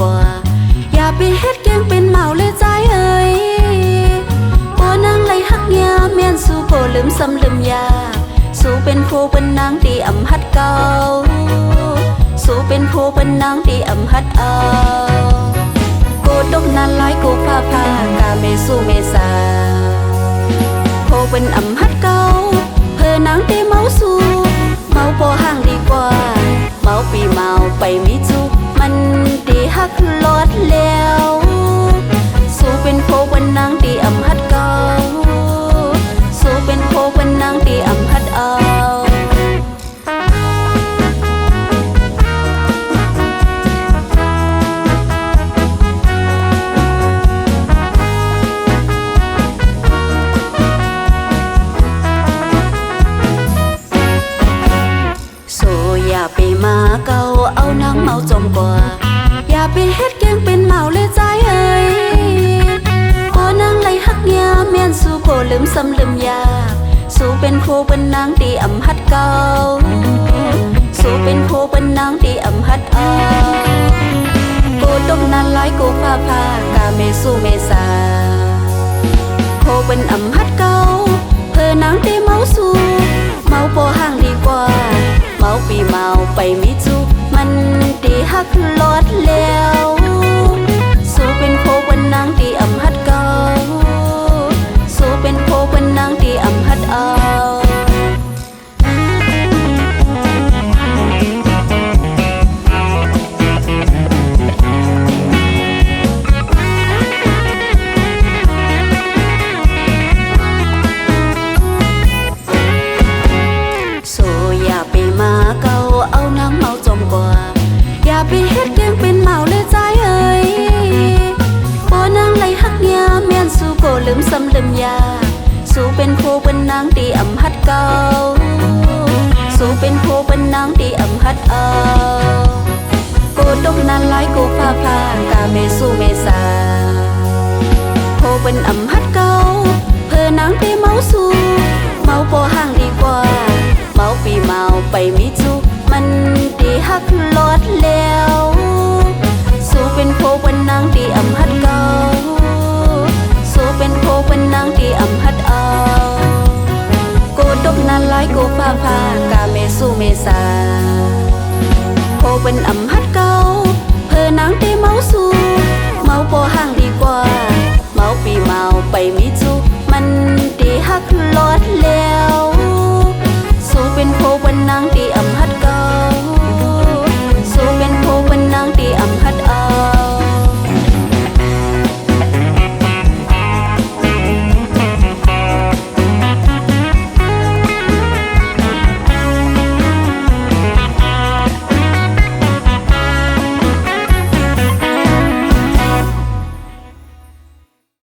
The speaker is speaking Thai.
กว่าอย่าไปเฮ็ดแกงเป็นเมาเลยใจเอ้ยโอ้นางไหลหักยาแม่นสู้โกลืมซ้ำลืมยาสู้เป็นผู้เป็นนางที่อำหัดเก่าสู้เป็นผู้เป็นนางที่อำหัดเอาโกดกนั้นหลายโกพาพากาเมสู้เมษาโคเป็นอำหัดเก่าเพื่อนางที่เมาสู้เมาพอห่างดีกว่าเมาปีเมาไปมิจุมันดีหักลอดแล้วสู้เป็นผู้เป็นนางที่อำหัดเก่าสู้เป็นผู้เป็นนางที่อำหัดเอาอย่าไปมาเกาเอานางเมาจมกว่าอย่าไปเฮ็ดแกงเป็นเมาเลยใจเอ้ยโอ้นางไหลหักยาแม่นสู้โกลืมซ้ำลืมยาสู้เป็นผู้เป็นนางที่อำหัดเก่าสู้เป็นผู้เป็นนางที่อำหัดเอาโกดกนั้นหลายโกพาพากาเมสู้เมษาโคเป็นอำหัดเก่าเพื่อนางที่เมาสู้เมาพอห่างดีกว่าเมาปีเมาไปมิจุมันดีหักลอดแล้วสู้เป็นโคเป็นนางที่อำหัดเก่าสู้เป็นโคเป็นนางที่อำหัดเอาอย่าไปเฮ็ดแกงเป็นเมาเลยใจเอ้ยโอ้นางไหลหักยาแม่นสู้โกลืมซ้ำลืมยาสู้เป็นผู้เป็นนางที่อำหัดเก่าสู้เป็นผู้เป็นนางที่อำหัดเอาโกดกนั้นหลายโกพาพากาเมสู้เมษาโคเป็นอำหัดเก่าเพื่อนางที่เมาสู้เมาพอห่างดีกว่าเมาปีเมาไปมิจุมันดีหักลอดแล้วสู้เป็นผู้เป็นนางที่อำหัดเก่าสู้เป็นผู้เป็นนางที่อำหัดเอาโกดกนั้นหลายโกพาพากาเมสู้เมษาโคเป็นอำหัดเก่าเพื่อนางที่เมาสู้เมาพอห่างดีกว่าเมาปีเมาไปมิจุมันดีหักลอดแล้ว